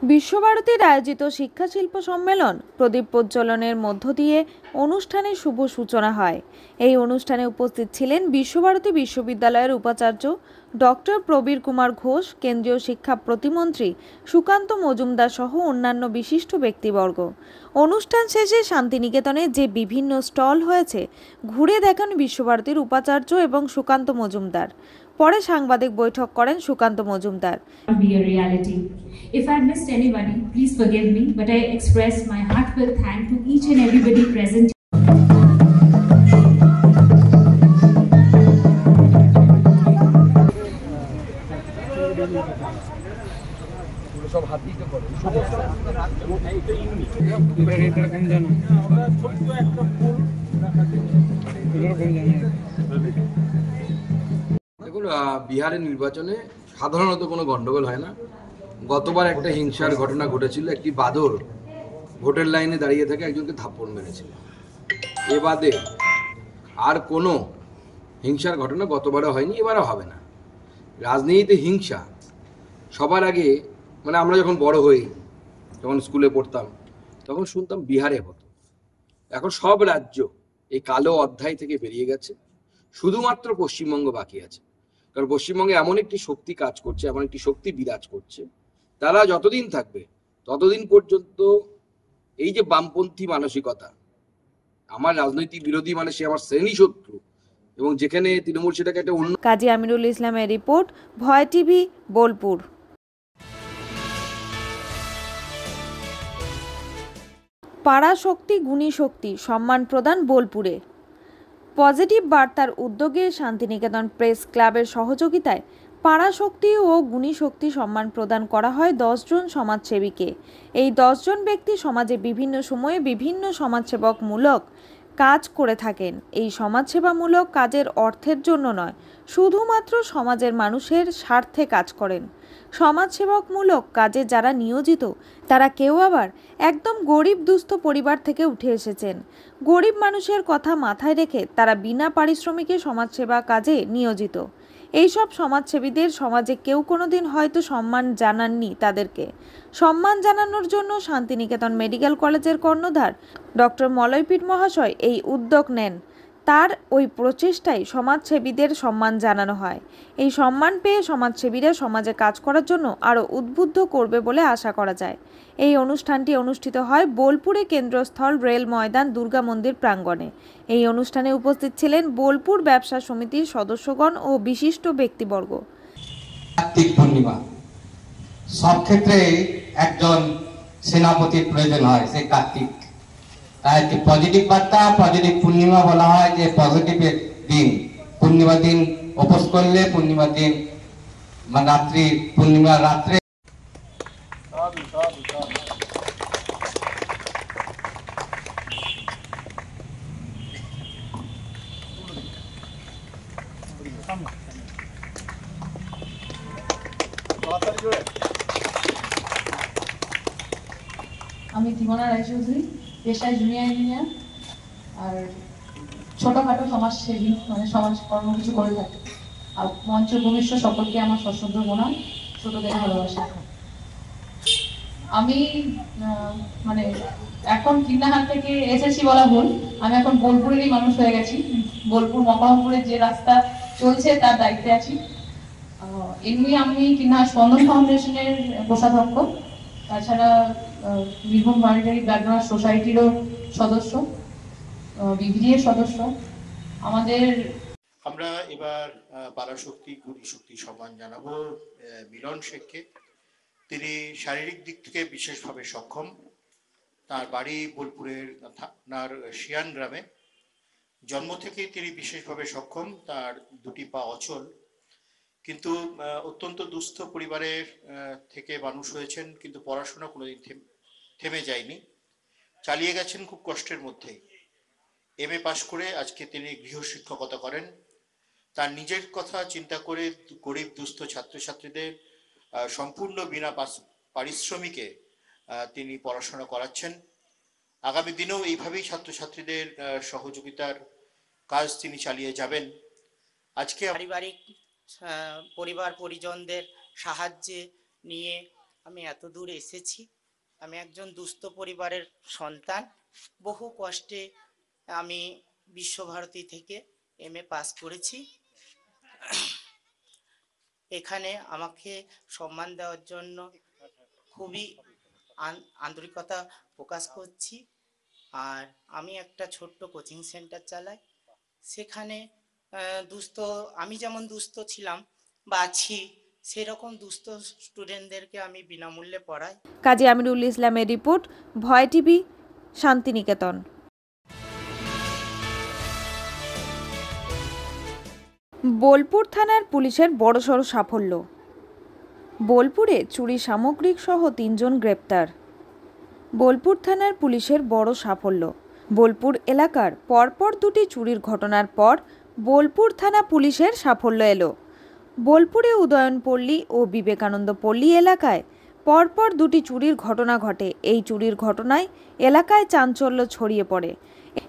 বিশ্বভারতীর আয়োজিত শিক্ষা শিল্প সম্মেলন প্রদীপ প্রজ্বলনের মধ্য দিয়ে অনুষ্ঠানের শুভ সূচনা হয়। এই অনুষ্ঠানে উপস্থিত ছিলেন বিশ্বভারতী বিশ্ববিদ্যালয়ের উপাচার্য ডক্টর প্রবীর কুমার ঘোষ, কেন্দ্রীয় শিক্ষা প্রতিমন্ত্রী সুকান্ত মজুমদার সহ অন্যান্য বিশিষ্ট ব্যক্তিবর্গ। অনুষ্ঠান শেষে শান্তিনিকেতনে যে বিভিন্ন স্টল হয়েছে ঘুরে দেখান বিশ্বভারতীর উপাচার্য এবং সুকান্ত মজুমদার। পরে সাংবাদিক বৈঠক করেন Sukanta Majumdar. If I missed anybody, please forgive me, but I express my heartfelt thanks to each and everybody present. দেখুন, বিহারের নির্বাচনে সাধারণত কোনো গন্ডগোল হয় না। গতবার একটা হিংসার ঘটনা ঘটেছিল, একটি বাদর ভোটের লাইনে দাঁড়িয়ে থেকে একজনকে থাপ্পড় মেরেছিল। এ বাদে আর কোনো হিংসার ঘটনা গতবারও হয়নি, এবারও হবে না। রাজনীতিতে হিংসা সবার আগে, মানে আমরা যখন বড় হই, যখন স্কুলে পড়তাম, তখন শুনতাম বিহারে হতো। এখন সব রাজ্য এই কালো অধ্যায় থেকে বেরিয়ে গেছে, শুধুমাত্র পশ্চিমবঙ্গ বাকি আছে। কারণ পশ্চিমবঙ্গে এমন একটি শক্তি কাজ করছে, এমন একটি শক্তি বিরাজ করছে, তারা যতদিন থাকবে ততদিন পর্যন্ত এই যে বামপন্থী মানসিকতা, আমার রাজনৈতিক বিরোধী মানে সে আমার শ্রেণী শত্রু, এবং যেখানে তৃণমূল সেটাকে একটা অন্য। কাজী আমিরুল ইসলামের রিপোর্ট, ভয় টিভি, বোলপুর। পাড়া শক্তি গুণী শক্তি সম্মান প্রদান বোলপুরে। পজিটিভ বার্তার উদ্যোগে শান্তিনিকেতন প্রেস ক্লাবের সহযোগিতায় পাড়া শক্তি ও গুণী শক্তি সম্মান প্রদান করা হয় 10 জন সমাজসেবীকে। এই 10 জন ব্যক্তি সমাজে বিভিন্ন সময়ে বিভিন্ন সমাজসেবকমূলক কাজ করে থাকেন। এই সমাজসেবামূলক কাজের অর্থের জন্য নয়, শুধুমাত্র সমাজের মানুষের স্বার্থে কাজ করেন। সমাজসেবকমূলক কাজে যারা নিয়োজিত তারা কেউ আবার একদম গরিব দুস্থ পরিবার থেকে উঠে এসেছেন। গরিব মানুষের কথা মাথায় রেখে তারা বিনা পারিশ্রমিকে সমাজসেবা কাজে নিয়োজিত। এইসব সমাজসেবীদের সমাজে কেউ কোনোদিন হয়তো সম্মান জানাননি। তাদেরকে সম্মান জানানোর জন্য শান্তিনিকেতন মেডিকেল কলেজের কর্ণধার ডক্টর মলয়পীঠ মহাশয় এই উদ্যোগ নেন। তার ওই প্রচেষ্টায় সমাজসেবীদের সম্মান জানানো হয়। এই সম্মান পেয়ে সমাজসেবীরা সমাজে কাজ করার জন্য আরও উদ্বুদ্ধ করবে বলে আশা করা যায়। এই অনুষ্ঠানটি অনুষ্ঠিত হয় বোলপুরে কেন্দ্রস্থল রেল ময়দান দুর্গা মন্দির প্রাঙ্গণে। এই অনুষ্ঠানে উপস্থিত ছিলেন বোলপুর ব্যবসা সমিতির সদস্যগণ ও বিশিষ্ট ব্যক্তিবর্গ। কার্তিক পূর্ণিমা, সব ক্ষেত্রে একজন সেনাপতির প্রয়োজন হয়, সেই কার্তিক। তাই পজিটিভ বার্তা, পজিটিভ পূর্ণিমা বলা হয়, যে পজিটিভ দিন। পূর্ণিমা দিন উপোস করলে, পূর্ণিমা দিন মানে রাত্রি, পূর্ণিমার রাত্রে আমি তিমনা রায়চৌধুরী, পেশায় জুনিয়র ইঞ্জিনিয়ার, আর ছোটখাটো সমাজসেবী, মানে সমাজ কর্ম কিছু করে থাকি। আর মঞ্চ ভূমিষ্ঠ সকলকে আমার সশ্রদ্ধ প্রণাম, ছোটদের ভালোবাসা। আমি মানে এখন কিন্নাহাট থেকে এসেছি বলা ভুল, আমি এখন বোলপুরেরই মানুষ হয়ে গেছি। বোলপুর মকরমপুরের যে রাস্তা চলছে তার দায়িত্বে আছি। এমনি আমি কিন্নাহাট স্পন্দন ফাউন্ডেশনের কোষাধ্যক্ষ, তাছাড়া বীরভূম মার্গারি ব্যাকগ্রাউন্ড সোসাইটিরও সদস্য, বিভিডিএর সদস্য। আমরা এবার পাড়া শক্তি গুণী শক্তি সম্মান জানাবো মিলন শেখকে। তিনি শারীরিক দিক থেকে বিশেষভাবে সক্ষম। তার বাড়ি বোলপুরের থানার শিয়ান গ্রামে। জন্ম থেকেই তিনি বিশেষভাবে সক্ষম, তার দুটি পা অচল, কিন্তু অত্যন্ত দুস্থ পরিবারের থেকে মানুষ হয়েছেন, কিন্তু পড়াশোনা কোনোদিন থেমে যায়নি, চালিয়ে গেছেন খুব কষ্টের মধ্যেই। MA পাশ করে আজকে তিনি গৃহশিক্ষকতা করেন। তার নিজের কথা চিন্তা করে গরিব দুস্থ ছাত্রছাত্রীদের সম্পূর্ণ বিনা পারিশ্রমিকে তিনি পড়াশোনা করাচ্ছেন। আগামী দিনেও এইভাবেই ছাত্রছাত্রীদের সহযোগিতার কাজ তিনি চালিয়ে যাবেন। আজকে পারিবারিক পরিবার পরিজনদের সাহায্যে নিয়ে আমি এত দূর এসেছি। আমি একজন দুস্থ পরিবারের সন্তান। বহু কষ্টে আমি বিশ্বভারতী থেকে MA পাস করেছি। এখানে আমাকে সম্মান দেওয়ার জন্য খুবই আন্তরিকতা প্রকাশ করছি। আর আমি একটা ছোট্ট কোচিং সেন্টার চালাই। সেখানে আমি যেমন দুস্থ ছিলাম বা আছি, সেরকম দুস্থ স্টুডেন্টদেরকে আমি বিনামূল্যে পড়াই। কাজী আমিরুল ইসলামের রিপোর্ট, ভয় টিভি, শান্তিনিকেতন। বোলপুর থানার পুলিশের বড়সড় সাফল্য। বোলপুরে চুরি সামগ্রিক সহ 3 জন গ্রেপ্তার। বোলপুর থানার পুলিশের বড় সাফল্য। বোলপুর এলাকার পরপর 2টি চুরির ঘটনার পর বোলপুর থানা পুলিশের সাফল্য এলো। বোলপুরে উদয়নপল্লী ও বিবেকানন্দ পল্লী এলাকায় পরপর 2টি চুরির ঘটনা ঘটে। এই চুরির ঘটনায় এলাকায় চাঞ্চল্য ছড়িয়ে পড়ে।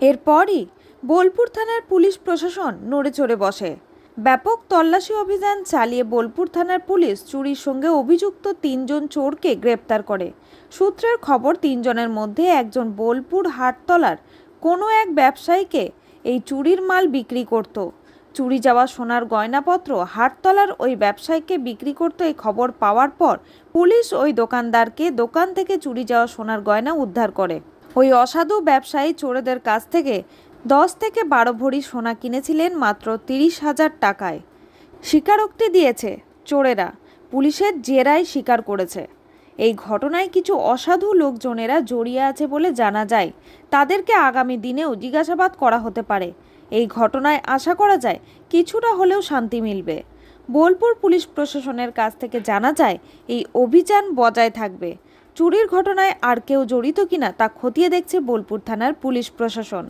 এরপরই বোলপুর থানার পুলিশ প্রশাসন নড়ে চড়ে বসে। ব্যাপক তল্লাশি অভিযান চালিয়ে বোলপুর থানার পুলিশ চুরির সঙ্গে অভিযুক্ত 3 জন চোরকে গ্রেপ্তার করে। সূত্রের খবর, 3 জনের মধ্যে একজন বোলপুর হাটতলার কোনো এক ব্যবসায়ীকে এই চুরির মাল বিক্রি করত। চুরি যাওয়া সোনার গয়নাপত্র হাটতলার ওই ব্যবসায়ীকে বিক্রি করত। এই খবর পাওয়ার পর পুলিশ ওই দোকানদারকে দোকান থেকে চুরি যাওয়া সোনার গয়না উদ্ধার করে। ওই অসাধু ব্যবসায়ী চোরেদের কাছ থেকে 10 থেকে 12 ভরি সোনা কিনেছিলেন মাত্র 30,000 টাকায়। স্বীকারোক্তি দিয়েছে চোরেরা, পুলিশের জেরায় স্বীকার করেছে। এই ঘটনায় কিছু অসাধু লোকজনেরা জড়িয়ে আছে বলে জানা যায়। তাদেরকে আগামী দিনেও জিজ্ঞাসাবাদ করা হতে পারে। এই ঘটনায় আশা করা যায় কিছুটা হলেও শান্তি মিলবে। বোলপুর পুলিশ প্রশাসনের কাছ থেকে জানা যায় এই অভিযান বজায় থাকবে। চুরির ঘটনায় আর কেউ জড়িত কিনা তা খতিয়ে দেখছে বোলপুর থানার পুলিশ প্রশাসন।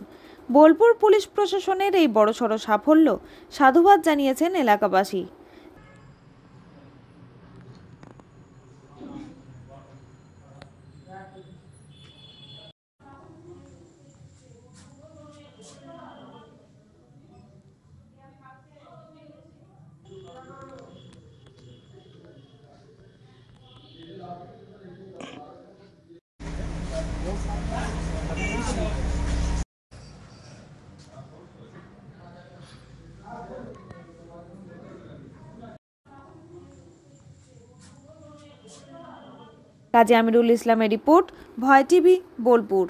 বোলপুর পুলিশ প্রশাসনের এই বড়সড় সাফল্য সাধুবাদ জানিয়েছেন এলাকাবাসী। কাজী আমিরুল ইসলামের রিপোর্ট, ভয় টিভি, বোলপুর।